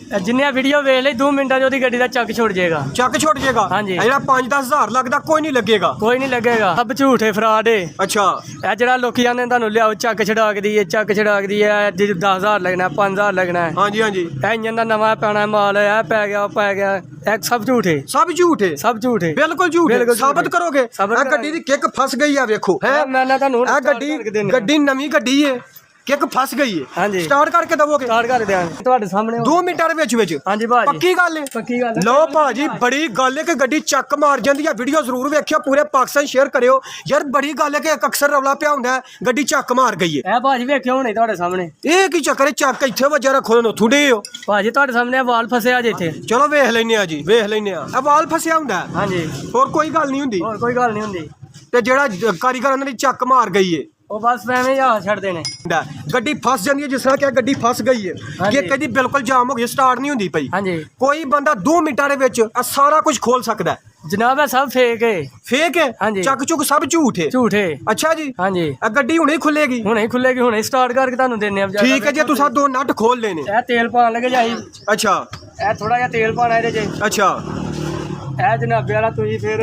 जिन्निया video वेख ली 2 मिनटा च गड्डी का चक छुट जाएगा। चक छुट जाएगा। हाँ जी। 5-10 हज़ार लगता कोई नहीं लगेगा। कोई नहीं लगेगा, सब झूठ है, फ्रॉड है। अच्छा ए जरा लोग आने तुहानू लियाओ चक छड़ा के दिए, चक छड़ा के दिए 10,000 लगना, 5,000 लगना है। हाँ जी हाँ जी। इंजन का नवा पैना माल है, पै गया पै गया, सब झूठ है। सब झूठ है। सब झूठ है, बिल्कुल झूठ है। साबित करोगे? गड्डी दी किक फस गई है, वेखो है गड्डी नवी गड्डी है, किक फस गई है। हाँ जी। स्टार्ट करके दवोगे? स्टार्ट कर देंगे ਤੁਹਾਡੇ ਸਾਹਮਣੇ 2 ਮਿੰਟਾਂ ਦੇ ਵਿੱਚ। हाँ जी भाजी, पक्की गल है। पक्की गल। लो भाजी बड़ी गल है कि गड्डी चक मार जाती है। वीडियो जरूर वेखियो, पूरे पाकिस्तान शेयर करियो यार। बड़ी गल है कि एक अक्सर रौला पिया हुंदा है गड्डी चक मार गई है। ए भाजी वेखियो हुणे ਤੁਹਾਡੇ ਸਾਹਮਣੇ ਇਹ ਕੀ ਚੱਕਰ ਹੈ? ਚੱਕ ਇੱਥੇ ਵਜਾ ਰੱਖੋ ਨੂੰ ਥੁੜੇ ਹੋ ਭਾਜੀ, ਤੁਹਾਡੇ ਸਾਹਮਣੇ ਵਾਲ ਫਸਿਆ ਜੇ ਇੱਥੇ। ਚਲੋ ਵੇਖ ਲੈਨੇ ਆ ਜੀ, ਵੇਖ ਲੈਨੇ ਆ। ਇਹ ਵਾਲ ਫਸਿਆ ਹੁੰਦਾ ਹੈ। हाँ जी, ਹੋਰ ਕੋਈ ਗੱਲ ਨਹੀਂ ਹੁੰਦੀ। ਹੋਰ ਕੋਈ ਗੱਲ ਨਹੀਂ ਹੁੰਦੀ। ਤੇ ਜਿਹੜਾ ਕਾਰੀਗਰ ਉਹਨਾਂ ਦੀ ਚੱਕ ਮਾਰ ਗਈ ਹੈ ਉਹ ਬਸ ਐਵੇਂ ਹੀ ਆ ਛੱਡਦੇ ਨੇ। ਗੱਡੀ ਫਸ ਜਾਂਦੀ ਹੈ, ਜਿਸ ਤਰ੍ਹਾਂ ਕਿ ਗੱਡੀ ਫਸ ਗਈ ਹੈ ਕਿ ਕਦੀ ਬਿਲਕੁਲ ਜਾਮ ਹੋ ਗਈ, ਸਟਾਰਟ ਨਹੀਂ ਹੁੰਦੀ ਪਈ। हाँ जी, ਕੋਈ ਬੰਦਾ 2 ਮਿੰਟਾਂ ਦੇ ਵਿੱਚ ਇਹ ਸਾਰਾ ਕੁਝ ਖੋਲ ਸਕਦਾ ਹੈ। जनाब है सब फेक है। ਫੇਕ ਹੈ? हाँ जी। ਚੱਕ ਚੁੱਕ ਸਭ ਝੂਠ ਹੈ। झूठ है। ਅੱਛਾ ਜੀ। हाँ जी, ਇਹ ਗੱਡੀ ਹੁਣੇ ਖੁੱਲੇਗੀ? ਹੁਣੇ ਹੀ ਖੁੱਲੇਗੀ, ਹੁਣੇ ਸਟਾर्ट करके ਤੁਹਾਨੂੰ ਦੇਣੇ ਆ। ਠੀਕ ਹੈ ਜੀ, ਤੁਸੀਂ 2 ਨਟ ਖੋਲ ਲੈਣੇ। ਇਹ ਤੇਲ ਪਾਣ ਲੱਗੇ ਜਾਈ। ਅੱਛਾ ਇਹ ਥੋੜਾ ਜਿਹਾ ਤੇਲ ਪਾਣਾ ਇਹਦੇ 'ਚ। ਅੱਛਾ ਇਹ ਜਨਾਬੇ ਵਾਲਾ ਤੁਸੀਂ ਫਿਰ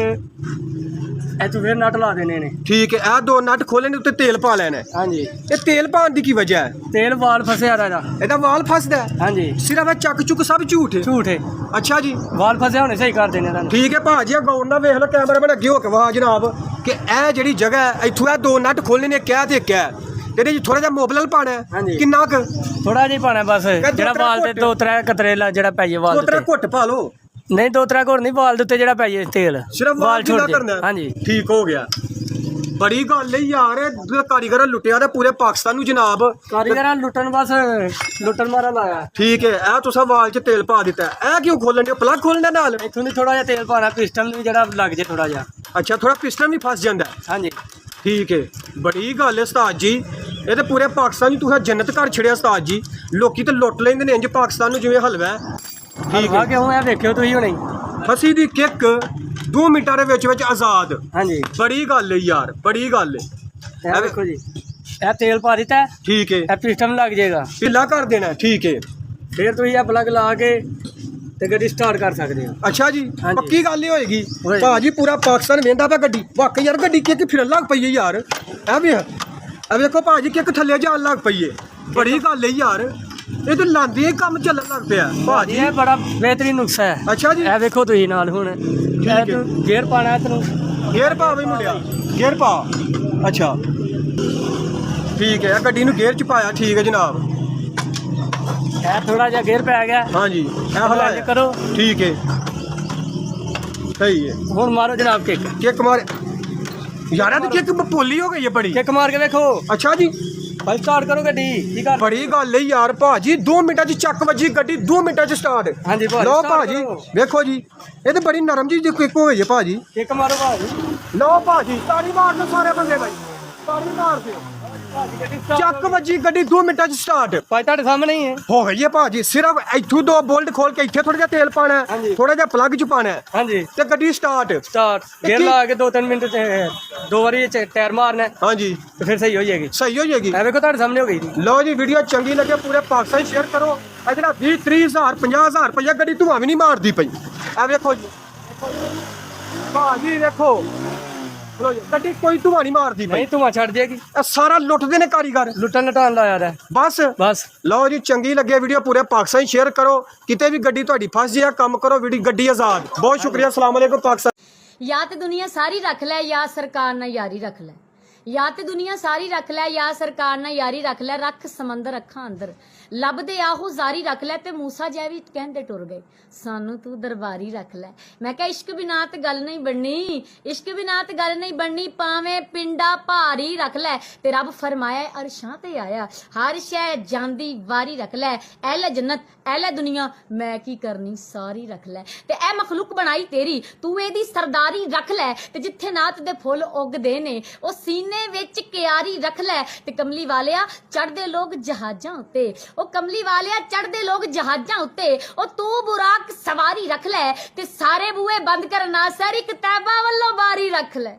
ਇਹ ਤੂੰ ਫਿਰ ਨਟ ਲਾ ਦੇਣੇ ਨੇ। ਠੀਕ ਹੈ, ਇਹ 2 ਨਟ ਖੋਲਣੇ, ਉੱਤੇ ਤੇਲ ਪਾ ਲੈਣਾ ਹੈ। हाँ जी, ਇਹ ਤੇਲ ਪਾਉਣ ਦੀ ਕੀ ਵਜ੍ਹਾ ਹੈ? ਤੇਲ ਵਾਲ ਫਸਿਆ ਇਹਦਾ। ਇਹਦਾ ਵਾਲ ਫਸਦਾ ਹੈ? हाँ जी, ਸਿਰਫ ਇਹ ਚੱਕ ਚੁੱਕ ਸਭ ਝੂਠ ਹੈ। झूठ है, ਅੱਛਾ ਜੀ। ਵਾਲ ਫਸਿਆ ਹੁਣੇ ਸਹੀ ਕਰ ਦੇਣੇ ਤੁਹਾਨੂੰ। ਠੀਕ ਹੈ ਭਾਜੀ, ਗੌਰ ਨਾਲ ਵੇਖ ਲਓ, ਕੈਮਰਾਮੈਨ ਅੱਗੇ ਹੋ ਕੇ ਵਾਹ ਜਨਾਬ, ਕਿ ਇਹ ਜਿਹੜੀ ਜਗ੍ਹਾ ਹੈ ਇੱਥੋਂ ਇਹ 2 ਨਟ ਖੋਲਣੇ ਨੇ, ਕਿਆ ਤੇ ਕਿਆ ਇਹਦੇ ਚ ਥੋੜਾ ਜਿਹਾ ਮੋਬਲਲ ਪਾਣਾ ਹੈ। ਹਾਂਜੀ। ਕਿੰਨਾ ਕੁ? ਥੋੜਾ ਜਿਹਾ ਪਾਣਾ ਬਸ, ਜਿਹੜਾ ਵਾਲ ਤੇ 2-3 ਕਤਰੇਲਾ ਜਿਹੜਾ ਪਾਈਏ ਵਾਲ 2-3 ਘੁੱਟ ਪਾ ਲਓ। ਨਹੀਂ 2-3 ਘੁੱਟ ਨਹੀਂ, ਵਾਲ ਦੇ ਉੱਤੇ ਜਿਹੜਾ ਪਾਈਏ ਤੇਲ, ਸਿਰਫ ਵਾਲ ਛੋੜ ਕਿੰਨਾ ਜੇ। ਕਰਨਾ? हाँ जी, ਠੀਕ ਹੋ ਗਿਆ। ਬੜੀ ਗੱਲ ਹੈ ਯਾਰ, ਇਹ ਕਾਰੀਗਰ ਲੁੱਟਿਆ ਤੇ ਪੂਰੇ ਪਾਕਿਸਤਾਨ ਨੂੰ ਜਨਾਬ। ਕਾਰੀਗਰਾਂ ਲੁੱਟਣ ਬਸ ਲੁੱਟਣ ਮਾਰਾ ਲਾਇਆ। ਠੀਕ ਹੈ, ਇਹ ਤੁਸੀਂ ਵਾਲ 'ਚ ਤੇਲ ਪਾ ਦਿੱਤਾ। ਇਹ ਕਿਉਂ ਖੋਲਣ ਦੇ? ਪਲੱਗ ਖੋਲਣਾ ਨਾਲ? ਇੱਥੋਂ ਦੀ ਥੋੜਾ ਜਿਹਾ ਤੇਲ ਪਾਣਾ, ਪਿਸਟਨ ਵੀ ਜਿਹੜਾ ਲੱਗ ਜੇ ਥੋੜਾ ਜਿਹਾ। ਅੱਛਾ, ਥੋੜਾ ਪਿਸਟਨ ਵੀ ਫਸ ਜਾਂਦਾ ਹੈ। हाँ जी, ਠੀਕ ਹੈ, ਬੜੀ ਗੱਲ ਹੈ ਉਸਤਾਦ ਜੀ। ਇਹ ਤੇ ਪੂਰੇ ਪਾਕਿਸਤਾਨ ਨੂੰ ਤੁਸੀਂ ਜੰਨਤ ਘਰ ਛੜਿਆ ਉਸਤਾਦ ਜੀ। ਲੋਕੀ ਤੇ ਲੁੱਟ ਲੈਂਦੇ ਨੇ ਇੰਜ ਪਾਕਿਸਤਾਨ ਨੂੰ ਜਿਵੇਂ ਹਲਵਾ ਹੈ। ਠੀਕ ਹੈ, ਕਿਉਂ ਇਹ ਵੇਖਿਓ ਤੁਸੀਂ ਹੁਣੇ। ਫਸੀ ਦੀ ਕਿੱਕ 2 ਮਿੰਟਾਂ ਦੇ ਵਿੱਚ ਆਜ਼ਾਦ। हाँ जी, ਬੜੀ ਗੱਲ ਹੈ ਯਾਰ, ਬੜੀ ਗੱਲ ਹੈ। ਇਹ ਵੇਖੋ ਜੀ, ਇਹ ਤੇਲ ਪਾ ਦਿੱਤਾ ਹੈ, ਠੀਕ ਹੈ, ਇਹ ਪਿਸਟਨ ਲੱਗ ਜਾਏਗਾ, ਢਿੱਲਾ ਕਰ ਦੇਣਾ। ਠੀਕ ਹੈ, ਫਿਰ ਤੁਸੀਂ ਇਹ ਪਲੱਗ ਲਾ ਕੇ ਤੇ ਗੱਡੀ ਸਟਾਰਟ ਕਰ ਸਕਦੇ ਹੋ। ਅੱਛਾ ਜੀ। ਹਾਂਜੀ। ਪੱਕੀ ਗੱਲ ਹੀ ਹੋਏਗੀ ਹੋਏਗੀ। ਭਾਜੀ, ਪੂਰਾ ਪਾਕਿਸਤਾਨ ਵੇਂਦਾ ਪਿਆ ਗੱਡੀ। ਵਾਕਈ ਯਾਰ ਗੱਡੀ ਕਿੱਕ ਫਿਰਨ ਲੱਗ ਪਈ ਹੈ ਯਾਰ। ਇਹ ਵੇਖੋ ਭਾਜੀ, ਕਿੱਕ ਥੱਲੇ ਜਾਣ ਲੱਗ ਪਈ ਹੈ। ਬੜੀ ਗੱਲ ਹੈ ਯਾਰ, ਇਹ ਤੇ ਲਾਂਦੇ ਹੀ ਕੰਮ ਚੱਲਣ ਲੱਗ ਪਿਆ ਭਾਜੀ। ਇਹ ਬੜਾ ਬਿਹਤਰੀਨ ਨੁਕਸਾ ਹੈ। ਅੱਛਾ ਜੀ। ਇਹ ਵੇਖੋ ਤੁਸੀਂ ਨਾਲ ਹੁਣ ਹੈ। ਗੇਅਰ ਪਾਣਾ ਤੈਨੂੰ। ਗੇਅਰ ਪਾ ਵੀ ਮੁੰਡਿਆ, ਗੇਅਰ ਪਾ। ਅੱਛਾ ਠੀਕ ਹੈ, ਇਹ ਗੱਡੀ ਨੂੰ ਗੇਅਰ 'ਚ ਪਾਇਆ। ਠੀਕ ਹੈ ਜਨਾਬ। ਇਹ ਥੋੜਾ ਜਿਹਾ ਗੇਅਰ ਪੈ ਗਿਆ। ਹਾਂ ਜੀ, ਇਹ ਹਲਾ ਹਲਾਇਆ ਕਰੋ। ਠੀਕ ਹੈ, ਸਹੀ ਹੈ। ਹੁਣ ਮਾਰੋ ਜਨਾਬ ਕਿੱਕ। ਕਿੱਕ ਮਾਰ ਯਾਰ, ਇਹ ਕਿੱਕ ਭੋਲੀ ਹੋ ਗਈ ਹੈ ਬੜੀ। ਕਿੱਕ ਮਾਰ ਕੇ ਵੇਖੋ। ਅੱਛਾ ਜੀ। ਭਾਈ ਸਟਾਰਟ ਕਰੋ ਗੱਡੀ। ਕੀ ਕਰ? ਬੜੀ ਗੱਲ ਹੈ ਯਾਰ ਭਾਜੀ, 2 ਮਿੰਟਾਂ 'ਚ ਚੱਕ ਵੱਜੀ ਗੱਡੀ, 2 ਮਿੰਟਾਂ 'ਚ ਸਟਾਰਟ। ਹਾਂਜੀ ਭਾਜੀ, ਲਓ start ਭਾਜੀ ਕਰੋ। ਵੇਖੋ ਜੀ, ਇਹ ਤੇ ਬੜੀ ਨਰਮ ਜੀ ਕਿੱਕ ਹੋਈ ਹੈ ਭਾਜੀ। ਕਿੱਕ ਮਾਰੋ ਭਾਜੀ। ਲਓ ਭਾਜੀ, ਤਾੜੀ ਮਾਰ ਲਓ ਸਾਰੇ ਬੰਦੇ ਬਾਈ, ਤਾੜੀ ਮਾਰ ਦਿਓ। ਚੱਕ ਵੱਜੀ ਗੱਡੀ, 2 ਮਿੰਟਾਂ 'ਚ ਸਟਾਰਟ। ਭਾਈ ਤੁਹਾਡੇ ਸਾਹਮਣੇ ਹੀ ਹੈ। ਹੋ ਗਈ ਹੈ ਭਾਜੀ। ਸਿਰਫ ਇੱਥੋਂ 2 ਬੋਲਟ ਖੋਲ ਕੇ ਇੱਥੇ ਥੋੜਾ ਜਿਹਾ ਤੇਲ ਪਾਣਾ ਹੈ, ਹਾਂਜੀ। ਥੋੜਾ ਜਿਹਾ ਪਲੱਗ 'ਚ ਪਾਣਾ ਹੈ ਹਾਂਜੀ, ਤੇ ਗੱਡੀ ਸਟਾਰਟ। ਸਟਾਰਟ ਗੇਅਰ ਲਾ ਕੇ 2-3 ਮਿੰਟ ਤੇ 2 ਵਾਰੀ ਟਾਇਰ ਮਾਰਨਾ ਹੈ ਹਾਂਜੀ, ਤੇ ਫਿਰ ਸਹੀ ਹੋ ਜਾਏਗੀ। ਸਹੀ ਹੋ ਜਾਏਗੀ। ਇਹ ਵੇਖੋ ਤੁਹਾਡੇ ਸਾਹਮਣੇ ਹੋ ਗਈ। ਲਓ ਜੀ, ਵੀਡੀਓ ਚੰਗੀ ਲੱਗੇ ਪੂਰੇ ਪਾਕਿਸਤਾਨ ਸ਼ੇਅਰ ਕਰੋ। ਇਹ ਜਿਹੜਾ 20-30 ਹਜ਼ਾਰ 50,000 ਰੁਪਇਆ ਗੱਡੀ ਧੂਆਂ ਵੀ ਨਹੀਂ ਮਾਰਦੀ ਪਈ। ਇਹ ਵੇਖੋ ਜੀ ਭਾਜੀ, ਵੇਖੋ ਲਓ ਜੀ, ਗੱਡੀ ਕੋਈ ਧੂਆਂ ਨਹੀਂ ਮਾਰਦੀ ਪਈ। ਨਹੀਂ ਧੂਆਂ ਛੱਡ ਜਾਏਗੀ। ਇਹ ਸਾਰਾ ਲੁੱਟਦੇ ਨੇ ਕਾਰੀਗਰ, ਲੁੱਟਣ ਲਟਾਣ ਲਾਇਆ ਦਾ ਬਸ। ਬਸ। ਲਓ ਜੀ, ਚੰਗੀ ਲੱਗੇ ਵੀਡੀਓ ਪੂਰੇ ਪਾਕਿਸਤਾਨ ਸ਼ੇਅਰ ਕਰੋ। ਕਿਤੇ ਵੀ ਗੱਡੀ ਤੁਹਾਡੀ ਫਸ ਜਾਏ, ਕੰਮ ਕਰੋ, ਗੱਡੀ ਆਜ਼ਾਦ। ਬਹੁਤ ਸ਼ੁਕਰੀਆ। अस्सलाम वालेकुम पाकिस्तान। या तो दुनिया सारी रख ले या सरकार ना यारी रख ले, या तो दुनिया सारी रख ले या सरकार ना यारी रख ले। रख समंदर अखा अंदर ਲੱਭਦੇ ਆਹੋ ਜ਼ਾਰੀ ਰੱਖ ਲੈ, ਤੇ ਮੂਸਾ ਜੈ ਵੀ ਕਹਿੰਦੇ ਟੁਰ ਗਏ ਸਾਨੂੰ ਤੂੰ ਦਰਬਾਰੀ ਰੱਖ ਲੈ। ਮੈਂ ਕਿਹਾ ਇਸ਼ਕ ਬਿਨਾ ਤੇ ਗੱਲ ਨਹੀਂ ਬਣਨੀ, ਇਸ਼ਕ ਬਿਨਾ ਤੇ ਗੱਲ ਨਹੀਂ ਬਣਨੀ, ਭਾਵੇਂ ਪਿੰਡਾ ਭਾਰੀ ਰੱਖ ਲੈ। ਤੇ ਰੱਬ ਫਰਮਾਇਆ ਅਰਸ਼ਾਂ ਤੇ ਆਇਆ, ਹਰ ਸ਼ੈ ਜਾਂਦੀ ਵਾਰੀ ਰੱਖ ਲੈ। ਐਲੇ ਜੰਨਤ ਐਲੇ ਦੁਨੀਆ ਮੈਂ ਕੀ ਕਰਨੀ ਸਾਰੀ ਰੱਖ ਲੈ। ਤੇ ਇਹ ਮਖਲੂਕ ਬਣਾਈ ਤੇਰੀ, ਤੂੰ ਇਹਦੀ ਸਰਦਾਰੀ ਰੱਖ ਲੈ। ਤੇ ਜਿੱਥੇ ਨਾਤ ਦੇ ਫੁੱਲ ਉੱਗਦੇ ਨੇ ਉਹ ਸੀਨੇ ਵਿੱਚ ਕਿਆਰੀ ਰੱਖ ਲੈ। ਤੇ ਕਮਲੀ ਵਾਲਿਆ ਚੜ੍ਹਦੇ ਲੋਕ ਜਹਾਜ਼ਾਂ ਉੱਤੇ, ਉਹ ਕਮਲੀ ਵਾਲਿਆ ਚੜ੍ਹਦੇ ਲੋਕ ਜਹਾਜ਼ਾਂ ਉੱਤੇ, ਉਹ ਤੂੰ ਬੁਰਾਕ ਸਵਾਰੀ ਰੱਖ ਲੈ। ਤੇ ਸਾਰੇ ਬੂਹੇ ਬੰਦ ਕਰਨਾ ਸਾਰੀ ਕਿਤਾਬਾਂ ਵੱਲੋਂ ਬਾਰੀ ਰੱਖ ਲੈ।